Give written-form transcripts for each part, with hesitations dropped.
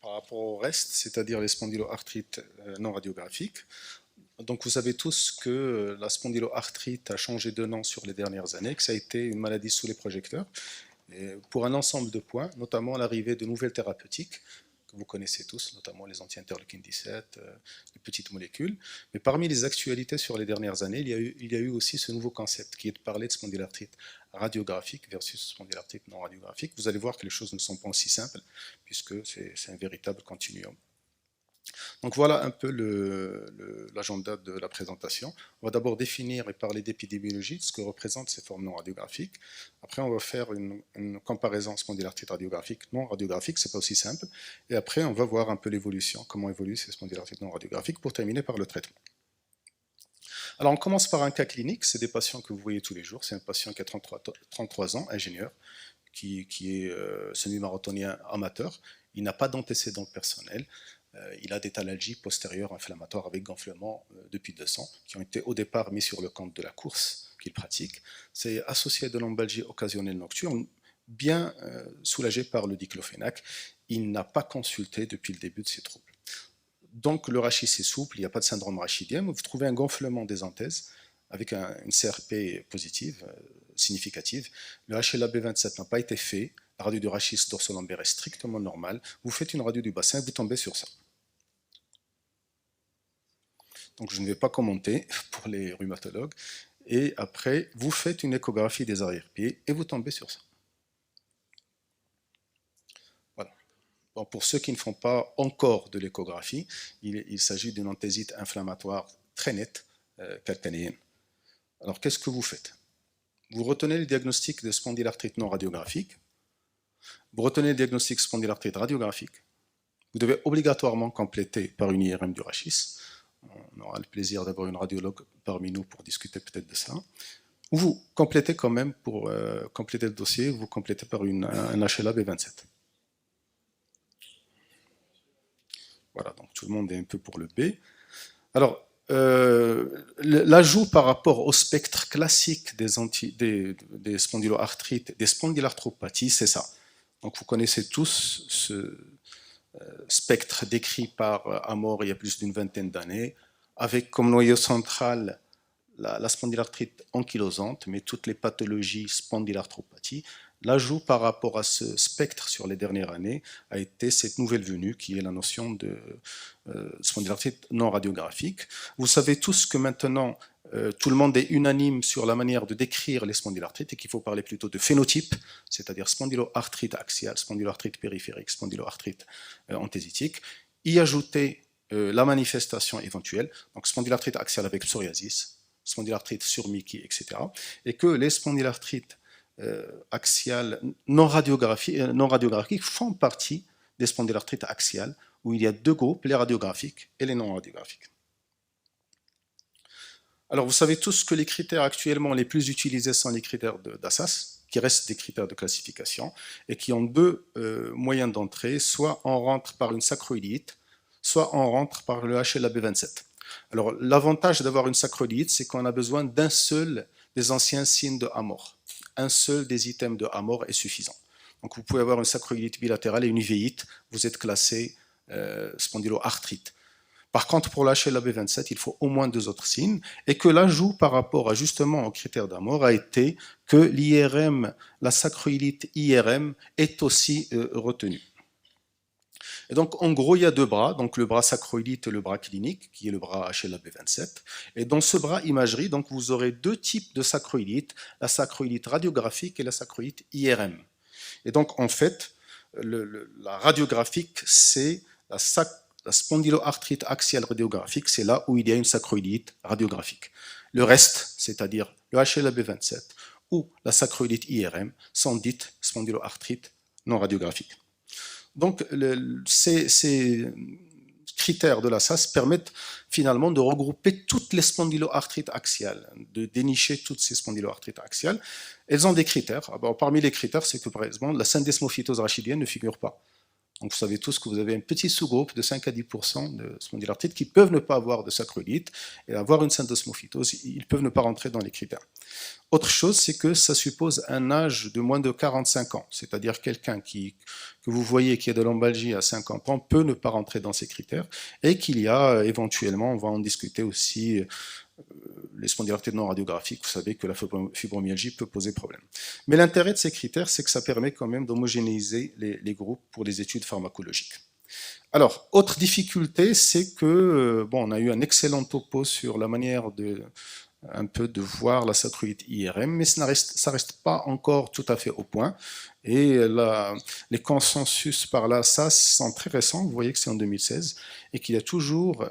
par rapport au reste, c'est-à-dire les spondyloarthrites non radiographiques. Donc vous savez tous que la spondyloarthrite a changé de nom sur les dernières années, que ça a été une maladie sous les projecteurs, et pour un ensemble de points, notamment l'arrivée de nouvelles thérapeutiques, que vous connaissez tous, notamment les anti-interleukine 17, les petites molécules. Mais parmi les actualités sur les dernières années, il y a eu aussi ce nouveau concept qui est de parler de spondylarthrite radiographique versus spondylarthrite non radiographique. Vous allez voir que les choses ne sont pas aussi simples, puisque c'est un véritable continuum. Donc voilà un peu l'agenda de la présentation. On va d'abord définir et parler d'épidémiologie, de ce que représentent ces formes non radiographiques. Après, on va faire une comparaison spondylarthrite radiographique, non radiographique, c'est pas aussi simple. Et après, on va voir un peu l'évolution, comment évoluent ces spondylarthrites non radiographiques, pour terminer par le traitement. Alors, on commence par un cas clinique, c'est des patients que vous voyez tous les jours. C'est un patient qui a 33 ans, ingénieur, qui est semi-marathonien amateur. Il n'a pas d'antécédent personnel. Il a des thalalgies postérieures inflammatoires avec gonflement depuis 200, qui ont été au départ mis sur le compte de la course qu'il pratique. C'est associé à de lombalgie occasionnelle nocturne, bien soulagé par le diclofénac. Il n'a pas consulté depuis le début de ses troubles. Donc le rachis est souple, il n'y a pas de syndrome rachidien, mais vous trouvez un gonflement des anthèses avec une CRP positive, significative. Le HLA-B27 n'a pas été fait, la radio du rachis dorsolombaire est strictement normale. Vous faites une radio du bassin, vous tombez sur ça. Donc je ne vais pas commenter pour les rhumatologues. Et après, vous faites une échographie des arrière-pieds et vous tombez sur ça. Voilà. Bon, pour ceux qui ne font pas encore de l'échographie, il s'agit d'une anthésite inflammatoire très nette, calcanéenne. Alors qu'est-ce que vous faites? Vous retenez le diagnostic de spondylarthrite non radiographique, vous retenez le diagnostic spondylarthrite radiographique, vous devez obligatoirement compléter par une IRM du rachis. On aura le plaisir d'avoir une radiologue parmi nous pour discuter peut-être de ça. Ou vous complétez quand même, pour compléter le dossier, vous complétez par un HLA B27. Voilà, donc tout le monde est un peu pour le B. Alors, l'ajout par rapport au spectre classique des spondyloarthrites, des spondylarthropathies, c'est ça. Donc vous connaissez tous ce spectre décrit par Amor il y a plus d'une vingtaine d'années, avec comme noyau central la spondylarthrite ankylosante, mais toutes les pathologies spondylarthropathies. L'ajout par rapport à ce spectre sur les dernières années a été cette nouvelle venue qui est la notion de spondylarthrite non radiographique. Vous savez tous que maintenant tout le monde est unanime sur la manière de décrire les spondylarthrites et qu'il faut parler plutôt de phénotype, c'est-à-dire spondyloarthrite axiale, spondyloarthrite périphérique, spondyloarthrite anthésitique, y ajouter la manifestation éventuelle, donc spondylarthrite axiale avec psoriasis, spondylarthrite sur Mickey, etc. Et que les spondylarthrites axiales non radiographiques font partie des spondylarthrites axiales, où il y a deux groupes, les radiographiques et les non radiographiques. Alors, vous savez tous que les critères actuellement les plus utilisés sont les critères d'Assas, qui restent des critères de classification, et qui ont deux moyens d'entrée, soit on rentre par une sacroïlite, soit on rentre par le HLA-B27. Alors, l'avantage d'avoir une sacroïlite, c'est qu'on a besoin d'un seul des anciens signes de Amor. Un seul des items de Amor est suffisant. Donc, vous pouvez avoir une sacroïlite bilatérale et une uvéite, vous êtes classé spondyloarthrite. Par contre, pour l'HLA-B27, il faut au moins deux autres signes, et que l'ajout par rapport justement aux critères d'Amor a été que l'IRM, la sacroïlite IRM, est aussi retenue. Et donc, en gros, il y a deux bras, donc le bras sacroïlite et le bras clinique, qui est le bras HLA-B27. Et dans ce bras imagerie, donc, vous aurez deux types de sacroïlite, la sacroïlite radiographique et la sacroïlite IRM. Et donc, en fait, la radiographique, c'est la spondyloarthrite axiale radiographique, c'est là où il y a une sacroïlite radiographique. Le reste, c'est-à-dire le HLA-B27 ou la sacroïlite IRM, sont dites spondyloarthrites non radiographiques. Donc, ces critères de la SAS permettent finalement de regrouper toutes les spondyloarthrites axiales, de dénicher toutes ces spondyloarthrites axiales. Elles ont des critères. Alors, parmi les critères, c'est que par exemple, la syndesmophytose rachidienne ne figure pas. Donc vous savez tous que vous avez un petit sous-groupe de 5 à 10% de spondylarthrites qui peuvent ne pas avoir de sacroïlite et avoir une syndesmophytose, ils peuvent ne pas rentrer dans les critères. Autre chose, c'est que ça suppose un âge de moins de 45 ans, c'est-à-dire quelqu'un que vous voyez qui a de lombalgie à 50 ans peut ne pas rentrer dans ces critères, et qu'il y a éventuellement, on va en discuter aussi, les spondylarthrite non radiographiques, vous savez que la fibromyalgie peut poser problème. Mais l'intérêt de ces critères, c'est que ça permet quand même d'homogénéiser les groupes pour les études pharmacologiques. Alors, autre difficulté, c'est que, bon, on a eu un excellent topo sur la manière un peu de voir la sacroïde IRM, mais ça reste pas encore tout à fait au point. Et les consensus par là, ça, sont très récents. Vous voyez que c'est en 2016 et qu'il y a toujours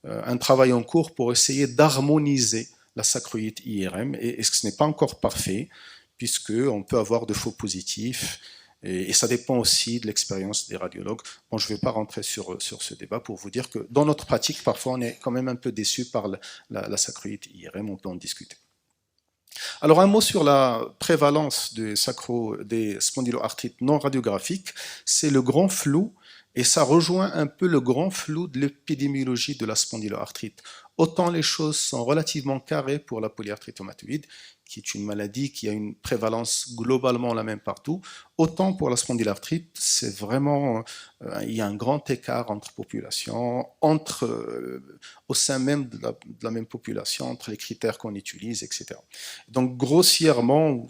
un travail en cours pour essayer d'harmoniser la sacroïde IRM. Et ce n'est pas encore parfait, puisqu'on peut avoir de faux positifs. Et ça dépend aussi de l'expérience des radiologues. Bon, je ne vais pas rentrer sur ce débat pour vous dire que dans notre pratique, parfois, on est quand même un peu déçu par la sacroïde IRM, on peut en discuter. Alors, un mot sur la prévalence des spondyloarthrites non radiographiques, c'est le grand flou, et ça rejoint un peu le grand flou de l'épidémiologie de la spondyloarthrite. Autant les choses sont relativement carrées pour la polyarthrite rhumatoïde, qui est une maladie qui a une prévalence globalement la même partout, autant pour la spondylarthrite, c'est vraiment, il y a un grand écart entre populations, au sein même de la même population, entre les critères qu'on utilise, etc. Donc grossièrement,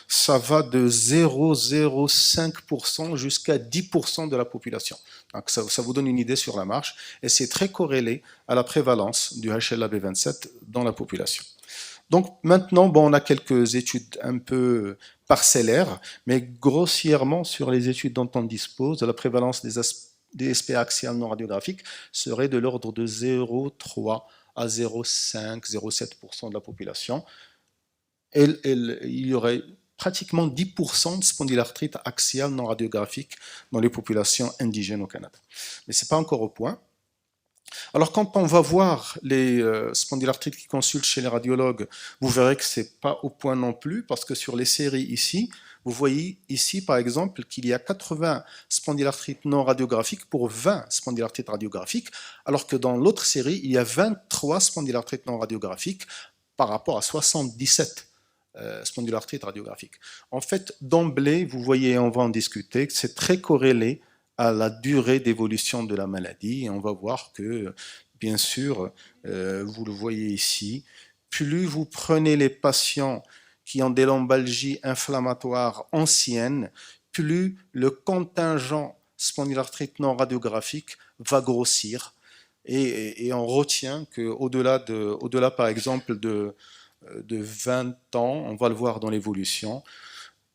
ça va de 0,05% jusqu'à 10% de la population. Donc ça vous donne une idée sur la marche, et c'est très corrélé à la prévalence du HLA-B27 dans la population. Donc maintenant, bon, on a quelques études un peu parcellaires, mais grossièrement sur les études dont on dispose, la prévalence des SPA axiales non radiographiques serait de l'ordre de 0,3 à 0,5, 0,7% de la population. Et il y aurait pratiquement 10% de spondylarthrite axiale non radiographique dans les populations indigènes au Canada. Mais ce n'est pas encore au point. Alors quand on va voir les spondylarthrites qui consultent chez les radiologues, vous verrez que ce n'est pas au point non plus, parce que sur les séries ici, vous voyez ici par exemple qu'il y a 80 spondylarthrites non radiographiques pour 20 spondylarthrites radiographiques, alors que dans l'autre série, il y a 23 spondylarthrites non radiographiques par rapport à 77 spondylarthrites radiographiques. En fait, d'emblée, vous voyez, on va en discuter, que c'est très corrélé à la durée d'évolution de la maladie. Et on va voir que, bien sûr, vous le voyez ici, plus vous prenez les patients qui ont des lombalgies inflammatoires anciennes, plus le contingent spondylarthrite non radiographique va grossir. Et on retient qu'au-delà, par exemple, de 20 ans, on va le voir dans l'évolution,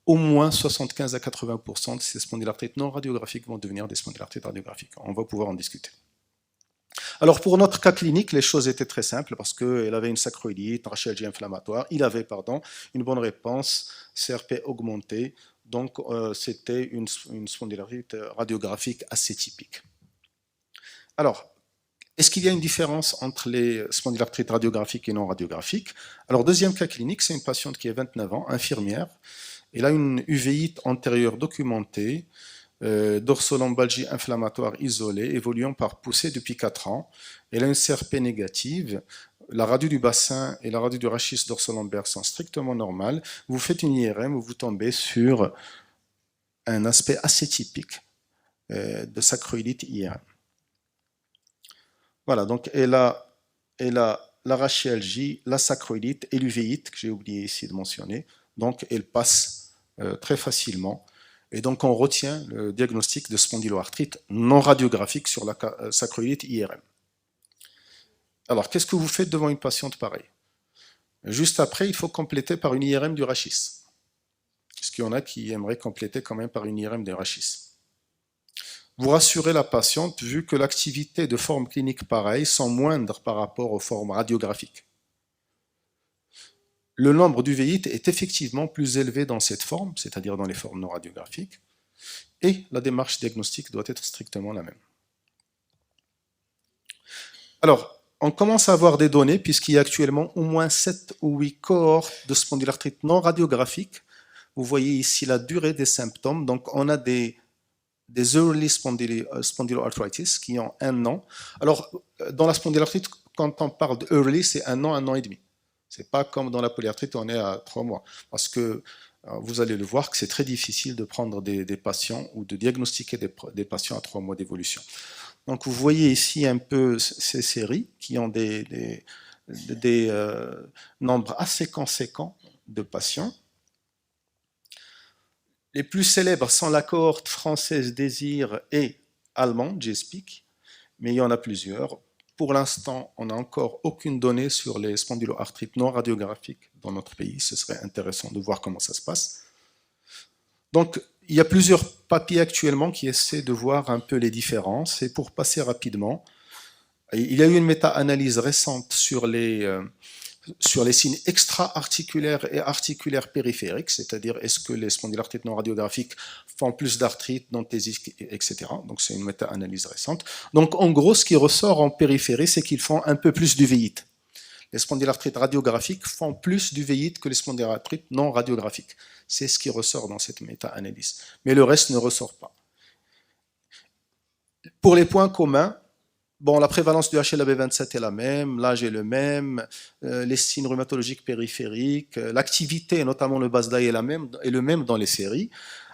au moins 75 à 80% de ces spondylarthrites non radiographiques vont devenir des spondylarthrites radiographiques. On va pouvoir en discuter. Alors pour notre cas clinique, les choses étaient très simples parce qu'il avait une sacroïdite, une rachialgie inflammatoire, il avait une bonne réponse, CRP augmenté, donc c'était une spondylarthrite radiographique assez typique. Alors, est-ce qu'il y a une différence entre les spondylarthrites radiographiques et non radiographiques? Alors deuxième cas clinique, c'est une patiente qui a 29 ans, infirmière. Elle a une uvéite antérieure documentée, dorsolombalgie inflammatoire isolée, évoluant par poussée depuis 4 ans. Elle a une CRP négative. La radio du bassin et la radio du rachis dorsolombaire sont strictement normales. Vous faites une IRM où vous tombez sur un aspect assez typique de sacroïdite IRM. Voilà, donc elle a la rachialgie, la sacroïdite et l'uvéite, que j'ai oublié ici de mentionner. Donc elle passe très facilement. Et donc on retient le diagnostic de spondyloarthrite non radiographique sur la sacroïdite IRM. Alors qu'est-ce que vous faites devant une patiente pareille? Juste après, il faut compléter par une IRM du rachis. Est-ce qu'il y en a qui aimeraient compléter quand même par une IRM du rachis? Vous rassurez la patiente vu que l'activité de formes cliniques pareilles sont moindres par rapport aux formes radiographiques. Le nombre d'uvéites est effectivement plus élevé dans cette forme, c'est-à-dire dans les formes non radiographiques, et la démarche diagnostique doit être strictement la même. Alors, on commence à avoir des données puisqu'il y a actuellement au moins 7 ou 8 cohortes de spondylarthrite non radiographique. Vous voyez ici la durée des symptômes, donc on a des early spondyloarthritis qui ont 1 an. Alors, dans la spondylarthrite, quand on parle de early, c'est 1 an et demi. C'est pas comme dans la polyarthrite où on est à 3 mois. Parce que vous allez le voir que c'est très difficile de prendre des patients ou de diagnostiquer des patients à 3 mois d'évolution. Donc vous voyez ici un peu ces séries qui ont des nombres assez conséquents de patients. Les plus célèbres sont la cohorte française Désir et allemande, GSPIC, mais il y en a plusieurs. Pour l'instant, on n'a encore aucune donnée sur les spondyloarthrites non radiographiques dans notre pays. Ce serait intéressant de voir comment ça se passe. Donc, il y a plusieurs papiers actuellement qui essaient de voir un peu les différences. Et pour passer rapidement, il y a eu une méta-analyse récente sur les signes extra-articulaires et articulaires périphériques, c'est-à-dire est-ce que les spondylarthrites non radiographiques font plus d'arthrite, d'anthésie, etc. Donc c'est une méta-analyse récente. Donc en gros, ce qui ressort en périphérie, c'est qu'ils font un peu plus d'uvéite. Les spondylarthrites radiographiques font plus d'uvéite que les spondylarthrites non radiographiques. C'est ce qui ressort dans cette méta-analyse. Mais le reste ne ressort pas. Pour les points communs, bon, la prévalence du HLA-B27 est la même, l'âge est le même, les signes rhumatologiques périphériques, l'activité, notamment le BASDAI, est le même dans les séries.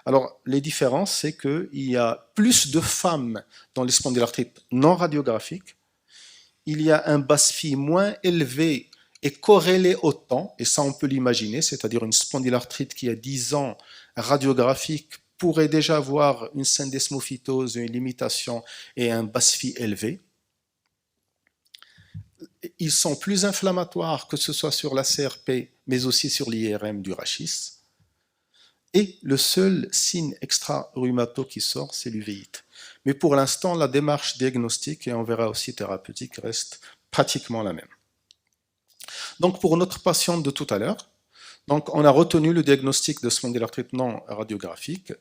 Alors, les différences, c'est qu'il y a plus de femmes dans les spondylarthrites non radiographiques, il y a un BASPHI moins élevé et corrélé au temps, et ça on peut l'imaginer, c'est-à-dire une spondylarthrite qui a 10 ans radiographique pourrait déjà avoir une syndesmophytose, une limitation et un BASPHI élevé. Ils sont plus inflammatoires, que ce soit sur la CRP, mais aussi sur l'IRM du rachis. Et le seul signe extra-rhumato qui sort, c'est l'uvéite. Mais pour l'instant, la démarche diagnostique, et on verra aussi thérapeutique, reste pratiquement la même. Donc pour notre patiente de tout à l'heure, donc on a retenu le diagnostic de spondylarthrite non radiographique.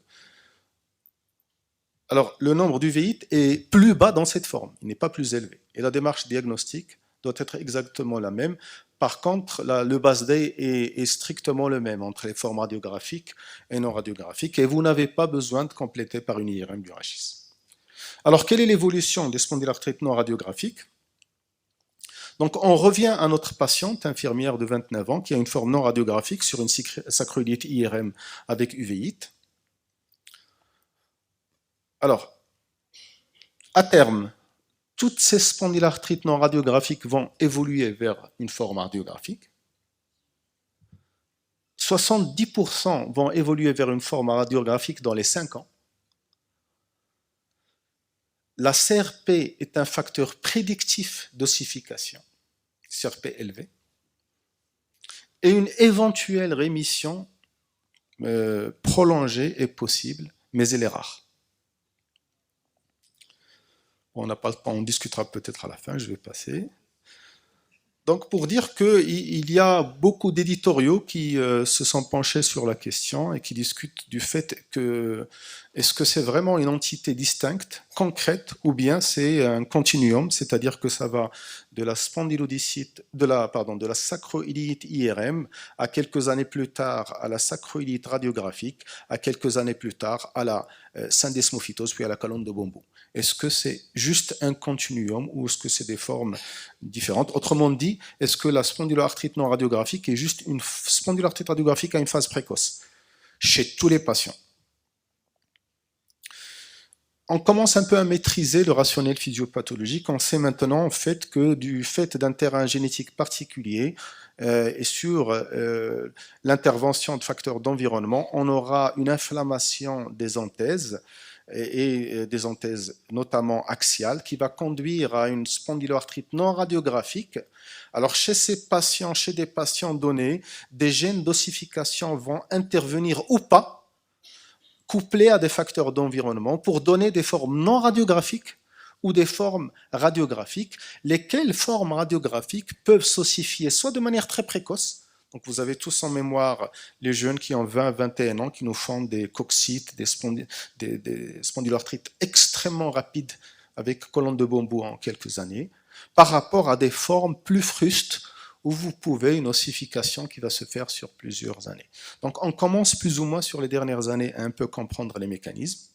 Alors le nombre d'uvéites est plus bas dans cette forme, il n'est pas plus élevé. Et la démarche diagnostique doit être exactement la même. Par contre, le BASDAI est strictement le même entre les formes radiographiques et non radiographiques, et vous n'avez pas besoin de compléter par une IRM du rachis. Alors, quelle est l'évolution des spondylarthrites non radiographiques? Donc, on revient à notre patiente, infirmière de 29 ans, qui a une forme non radiographique sur une sacroiliite IRM avec uvéite. Alors, à terme, toutes ces spondylarthrites non radiographiques vont évoluer vers une forme radiographique. 70% vont évoluer vers une forme radiographique dans les 5 ans. La CRP est un facteur prédictif d'ossification, CRP élevé, et une éventuelle rémission prolongée est possible, mais elle est rare. On n'a pas le temps, on discutera peut-être à la fin, je vais passer. Donc pour dire qu'il y a beaucoup d'éditoriaux qui se sont penchés sur la question et qui discutent du fait que est-ce que c'est vraiment une entité distincte, concrète, ou bien c'est un continuum, c'est-à-dire que ça va de la spondylodicite, de la sacroiliite IRM à quelques années plus tard à la sacroiliite radiographique, à quelques années plus tard à la syndesmophytose puis à la colonne de Bombeau. Est-ce que c'est juste un continuum ou est-ce que c'est des formes différentes? Autrement dit, est-ce que la spondyloarthrite non radiographique est juste une spondyloarthrite radiographique à une phase précoce chez tous les patients? On commence un peu à maîtriser le rationnel physiopathologique. On sait maintenant en fait que du fait d'un terrain génétique particulier et sur l'intervention de facteurs d'environnement, on aura une inflammation des anthèses et des anthèses notamment axiales, qui va conduire à une spondyloarthrite non radiographique. Alors chez des patients donnés, des gènes d'ossification vont intervenir ou pas, couplés à des facteurs d'environnement, pour donner des formes non radiographiques ou des formes radiographiques, lesquelles formes radiographiques peuvent s'ossifier soit de manière très précoce. Donc vous avez tous en mémoire les jeunes qui ont 20-21 ans, qui nous font des coccytes, des spondyloarthrites extrêmement rapides avec colonne de Bombeau en quelques années, par rapport à des formes plus frustes où vous pouvez une ossification qui va se faire sur plusieurs années. Donc on commence plus ou moins sur les dernières années à un peu comprendre les mécanismes.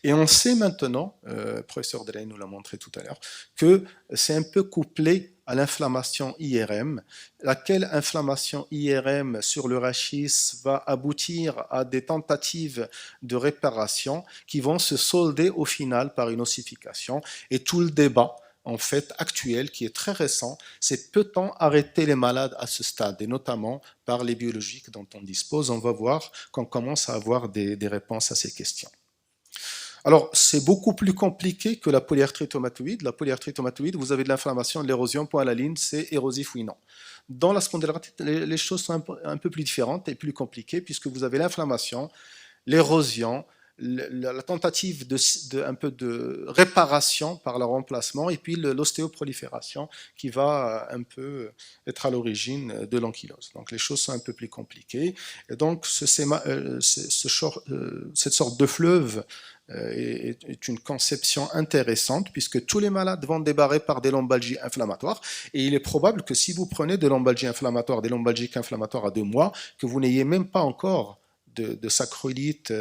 Et on sait maintenant, le professeur Delay nous l'a montré tout à l'heure, que c'est un peu couplé à l'inflammation IRM, laquelle inflammation IRM sur le rachis va aboutir à des tentatives de réparation qui vont se solder au final par une ossification. Et tout le débat en fait actuel, qui est très récent, c'est peut-on arrêter les malades à ce stade, et notamment par les biologiques dont on dispose. On va voir qu'on commence à avoir des réponses à ces questions. Alors, c'est beaucoup plus compliqué que la polyarthrite rhumatoïde. La polyarthrite rhumatoïde, vous avez de l'inflammation, de l'érosion, point à la ligne, c'est érosif oui, non. Dans la spondylarthrite, les choses sont un peu plus différentes et plus compliquées, puisque vous avez l'inflammation, l'érosion, la tentative un peu de réparation par le remplacement, et puis l'ostéoprolifération qui va un peu être à l'origine de l'ankylose. Donc les choses sont un peu plus compliquées. Et donc cette sorte de fleuve est une conception intéressante, puisque tous les malades vont débarrer par des lombalgies inflammatoires, et il est probable que si vous prenez des lombalgies inflammatoires, des lombalgiques inflammatoires à 2 mois, que vous n'ayez même pas encore de sacroïlite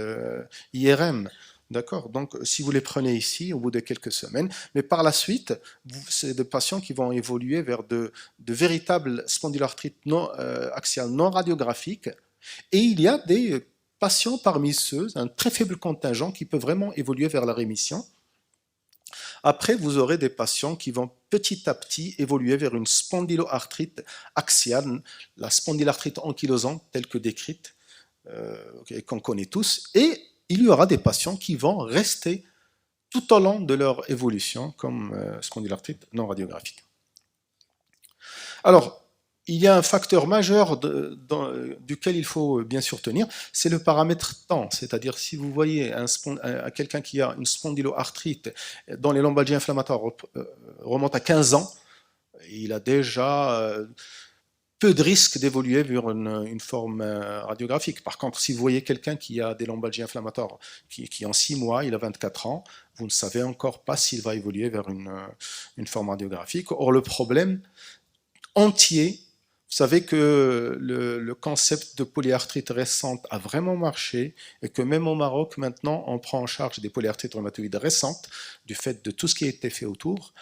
IRM. D'accord. Donc, si vous les prenez ici, au bout de quelques semaines, mais par la suite, c'est des patients qui vont évoluer vers de véritables spondylarthrites axiales non radiographiques. Et il y a des patients parmi ceux, un très faible contingent, qui peut vraiment évoluer vers la rémission. Après, vous aurez des patients qui vont petit à petit évoluer vers une spondyloarthrite axiale, la spondylarthrite ankylosante telle que décrite, qu'on connaît tous, et il y aura des patients qui vont rester tout au long de leur évolution comme spondylarthrite non radiographique. Alors, il y a un facteur majeur duquel il faut bien sûr tenir, c'est le paramètre temps. C'est-à-dire, si vous voyez quelqu'un qui a une spondyloarthrite dont les lombalgies inflammatoires remontent à 15 ans, il a déjà peu de risque d'évoluer vers une forme radiographique. Par contre, si vous voyez quelqu'un qui a des lombalgies inflammatoires qui en 6 mois, il a 24 ans, vous ne savez encore pas s'il va évoluer vers une forme radiographique. Or, le problème entier, vous savez que le concept de polyarthrite récente a vraiment marché, et que même au Maroc, maintenant, on prend en charge des polyarthrites rhumatoïdes récentes, du fait de tout ce qui a été fait autour.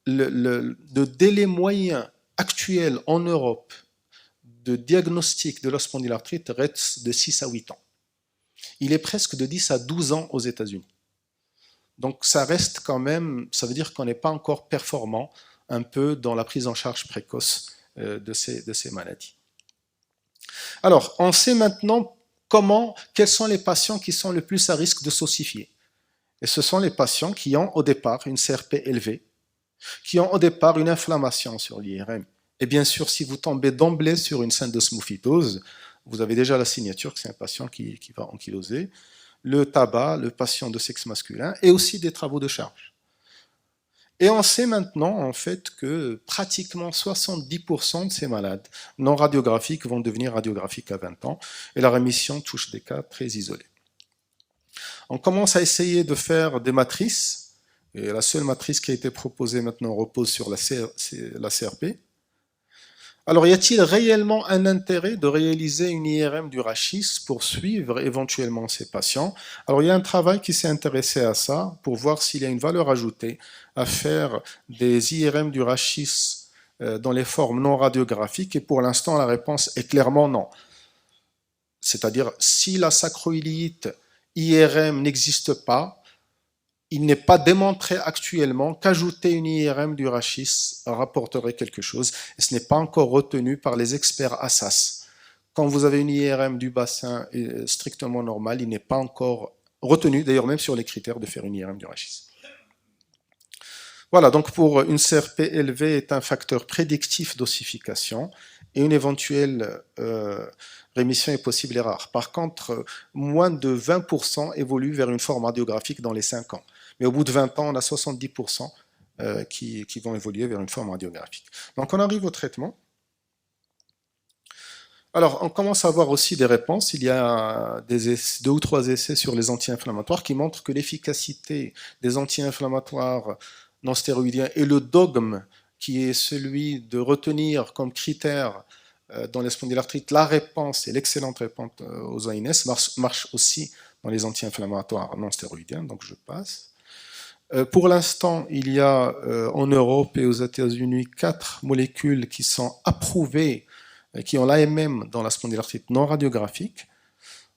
Le délai moyen actuel en Europe de diagnostic de la spondylarthrite reste de 6 à 8 ans. Il est presque de 10 à 12 ans aux États-Unis. Donc ça reste quand même, ça veut dire qu'on n'est pas encore performant un peu dans la prise en charge précoce de ces maladies. Alors, on sait maintenant quels sont les patients qui sont le plus à risque de s'ossifier. Et ce sont les patients qui ont au départ une CRP élevée, qui ont au départ une inflammation sur l'IRM. Et bien sûr, si vous tombez d'emblée sur une syndosmophytose, vous avez déjà la signature que c'est un patient qui va ankyloser, le tabac, le patient de sexe masculin, et aussi des travaux de charge. Et on sait maintenant, en fait, que pratiquement 70% de ces malades non radiographiques vont devenir radiographiques à 20 ans, et la rémission touche des cas très isolés. On commence à essayer de faire des matrices, et la seule matrice qui a été proposée maintenant repose sur la CRP. Alors, y a-t-il réellement un intérêt de réaliser une IRM du rachis pour suivre éventuellement ces patients? Alors, il y a un travail qui s'est intéressé à ça pour voir s'il y a une valeur ajoutée à faire des IRM du rachis dans les formes non radiographiques, et pour l'instant, la réponse est clairement non. C'est-à-dire, si la sacroïlite IRM n'existe pas, il n'est pas démontré actuellement qu'ajouter une IRM du rachis rapporterait quelque chose, et ce n'est pas encore retenu par les experts ASAS. Quand vous avez une IRM du bassin strictement normale, il n'est pas encore retenu, d'ailleurs même sur les critères, de faire une IRM du rachis. Voilà, donc pour une CRP élevée est un facteur prédictif d'ossification, et une éventuelle rémission est possible et rare. Par contre, moins de 20% évoluent vers une forme radiographique dans les 5 ans. Mais au bout de 20 ans, on a 70% qui vont évoluer vers une forme radiographique. Donc on arrive au traitement. Alors, on commence à avoir aussi des réponses. Il y a 2 ou 3 essais sur les anti-inflammatoires qui montrent que l'efficacité des anti-inflammatoires non stéroïdiens et le dogme qui est celui de retenir comme critère dans les spondylarthrites la réponse et l'excellente réponse aux ANS marche aussi dans les anti-inflammatoires non stéroïdiens, donc je passe. Pour l'instant, il y a en Europe et aux États-Unis 4 molécules qui sont approuvées, qui ont l'AMM dans la spondylarthrite non radiographique.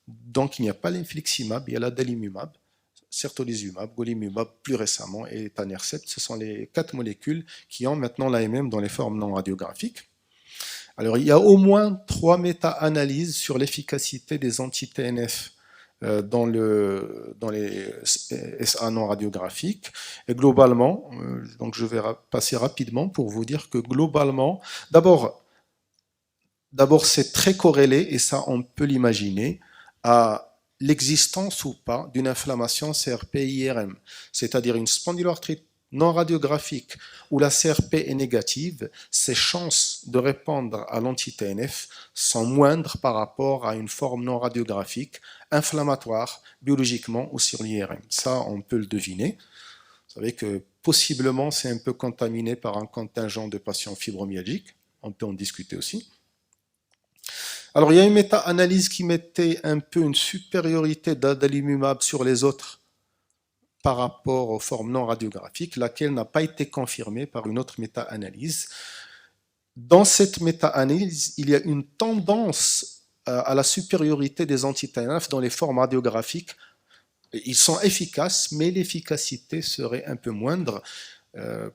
Donc il n'y a pas l'infliximab, il y a l'adalimumab, certolizumab, golimumab plus récemment et etanercept. Ce sont les 4 molécules qui ont maintenant l'AMM dans les formes non radiographiques. Alors il y a au moins 3 méta-analyses sur l'efficacité des anti-TNF dans les SA non radiographiques. Et globalement, donc je vais passer rapidement pour vous dire que globalement, d'abord c'est très corrélé, et ça on peut l'imaginer, à l'existence ou pas d'une inflammation CRP-IRM, c'est-à-dire une spondyloarthrite non radiographique où la CRP est négative, ses chances de répondre à l'anti-TNF sont moindres par rapport à une forme non radiographique, inflammatoire, biologiquement ou sur l'IRM. Ça, on peut le deviner. Vous savez que possiblement, c'est un peu contaminé par un contingent de patients fibromyalgiques. On peut en discuter aussi. Alors, il y a une méta-analyse qui mettait un peu une supériorité d'adalimumab sur les autres par rapport aux formes non radiographiques, laquelle n'a pas été confirmée par une autre méta-analyse. Dans cette méta-analyse, il y a une tendance à la supériorité des anti-TNF dans les formes radiographiques. Ils sont efficaces, mais l'efficacité serait un peu moindre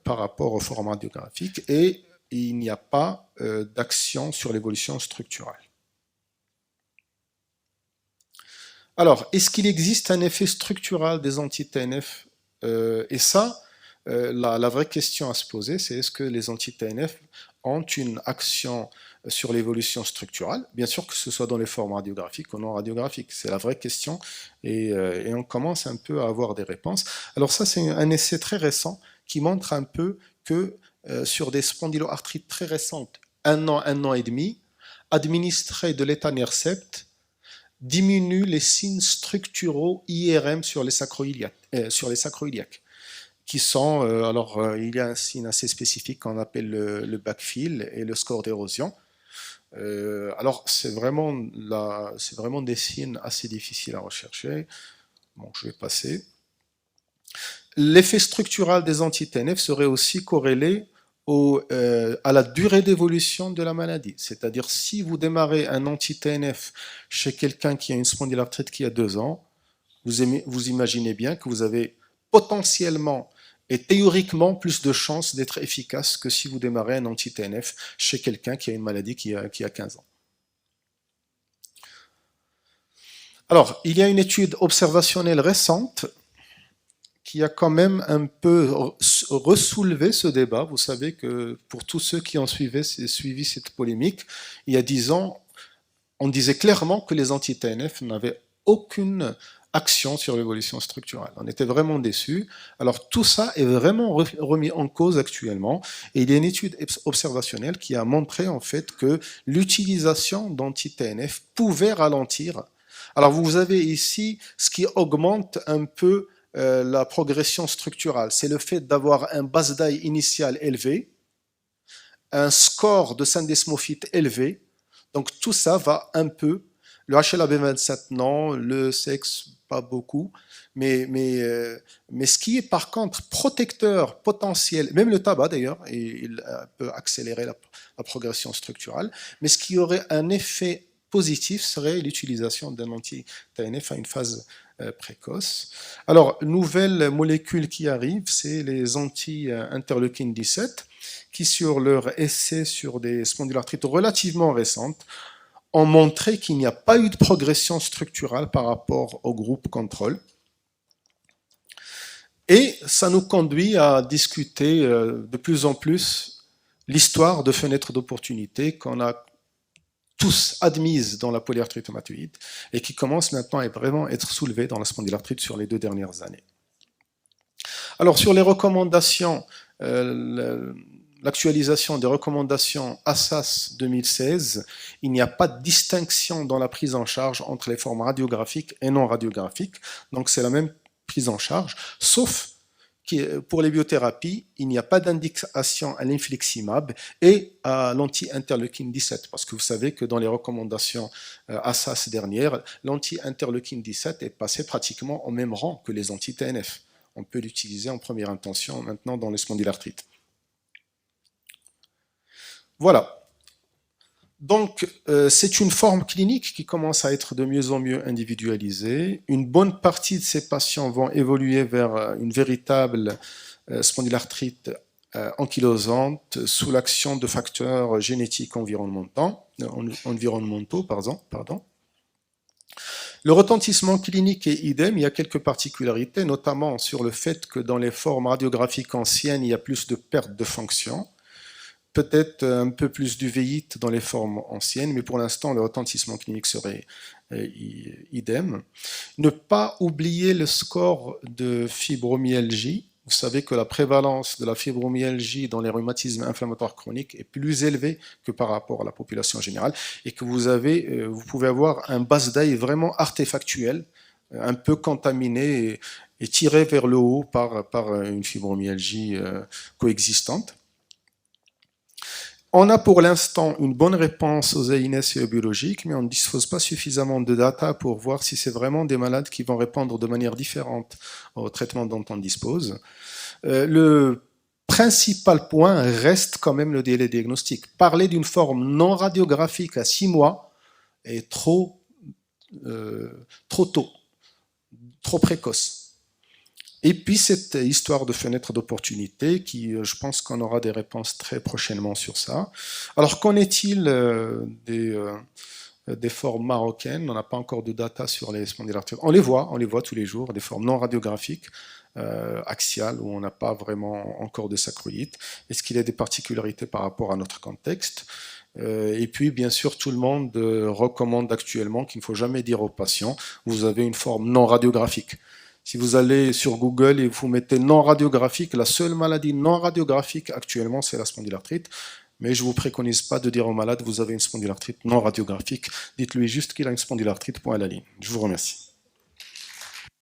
par rapport aux formes radiographiques, et il n'y a pas d'action sur l'évolution structurale. Alors, est-ce qu'il existe un effet structural des anti-TNF? Et ça, la vraie question à se poser, c'est est-ce que les anti-TNF ont une action sur l'évolution structurale? Bien sûr que ce soit dans les formes radiographiques ou non radiographiques, c'est la vraie question, et on commence un peu à avoir des réponses. Alors ça, c'est un essai très récent qui montre un peu que sur des spondyloarthrites très récentes, un an et demi, administrer de l'étanercept diminue les signes structuraux IRM sur les sacroiliaques, qui sont, il y a un signe assez spécifique qu'on appelle le backfill et le score d'érosion. Alors, c'est vraiment des signes assez difficiles à rechercher. Bon, je vais passer. L'effet structural des anti-TNF serait aussi corrélé à la durée d'évolution de la maladie. C'est-à-dire, si vous démarrez un anti-TNF chez quelqu'un qui a une spondylarthrite qui a 2 ans, vous imaginez bien que vous avez potentiellement et théoriquement plus de chances d'être efficace que si vous démarrez un anti-TNF chez quelqu'un qui a une maladie qui a 15 ans. Alors, il y a une étude observationnelle récente qui a quand même un peu ressoulevé ce débat. Vous savez que pour tous ceux qui ont suivi cette polémique, il y a 10 ans, on disait clairement que les anti-TNF n'avaient aucune action sur l'évolution structurelle. On était vraiment déçus. Alors tout ça est vraiment remis en cause actuellement, et il y a une étude observationnelle qui a montré en fait que l'utilisation d'anti-TNF pouvait ralentir. Alors vous avez ici ce qui augmente un peu la progression structurale, c'est le fait d'avoir un BASDAI initial élevé, un score de syndesmophite élevé, donc tout ça va un peu, le HLA-B27 non, le sexe pas beaucoup, mais ce qui est par contre protecteur potentiel, même le tabac d'ailleurs, il peut accélérer la progression structurale, mais ce qui aurait un effet positif serait l'utilisation d'un anti-TNF à une phase précoce. Alors, nouvelle molécule qui arrive, c'est les anti-interleukine 17, qui sur leur essai sur des spondylarthrites relativement récentes, ont montré qu'il n'y a pas eu de progression structurale par rapport au groupe contrôle. Et ça nous conduit à discuter de plus en plus l'histoire de fenêtres d'opportunité qu'on a tous admises dans la polyarthrite rhumatoïde et qui commencent maintenant à vraiment être soulevées dans la spondylarthrite sur les 2 dernières années. Alors sur les recommandations, l'actualisation des recommandations ASAS 2016, il n'y a pas de distinction dans la prise en charge entre les formes radiographiques et non radiographiques, donc c'est la même prise en charge, sauf pour les biothérapies, il n'y a pas d'indication à l'infliximab et à l'anti-interleukine 17, parce que vous savez que dans les recommandations ASAS dernières, l'anti-interleukine 17 est passé pratiquement au même rang que les anti-TNF. on peut l'utiliser en première intention maintenant dans les spondylarthrites. Voilà. Donc, c'est une forme clinique qui commence à être de mieux en mieux individualisée. Une bonne partie de ces patients vont évoluer vers une véritable spondylarthrite ankylosante sous l'action de facteurs génétiques environnementaux. Le retentissement clinique est idem, il y a quelques particularités, notamment sur le fait que dans les formes radiographiques anciennes, il y a plus de perte de fonction. Peut-être un peu plus d'uvéite dans les formes anciennes, mais pour l'instant, le retentissement clinique serait idem. Ne pas oublier le score de fibromyalgie. Vous savez que la prévalence de la fibromyalgie dans les rhumatismes inflammatoires chroniques est plus élevée que par rapport à la population générale et que vous pouvez avoir un BASDAI vraiment artefactuel, un peu contaminé et tiré vers le haut par une fibromyalgie coexistante. On a pour l'instant une bonne réponse aux AINS et aux biologiques, mais on ne dispose pas suffisamment de data pour voir si c'est vraiment des malades qui vont répondre de manière différente au traitement dont on dispose. Le principal point reste quand même le délai diagnostique. Parler d'une forme non radiographique à 6 mois est trop tôt, trop précoce. Et puis cette histoire de fenêtre d'opportunité qui, je pense qu'on aura des réponses très prochainement sur ça. Alors qu'en est-il des formes marocaines? On n'a pas encore de data sur les spondylarthrites. On les voit tous les jours, des formes non radiographiques, axiales, où on n'a pas vraiment encore de sacroïdes. Est-ce qu'il y a des particularités par rapport à notre contexte? Et puis, bien sûr, tout le monde recommande actuellement qu'il ne faut jamais dire aux patients, vous avez une forme non radiographique. Si vous allez sur Google et vous mettez non radiographique, la seule maladie non radiographique actuellement, c'est la spondylarthrite. Mais je ne vous préconise pas de dire au malade, vous avez une spondylarthrite non radiographique. Dites-lui juste qu'il a une spondylarthrite, point à la ligne. Je vous remercie.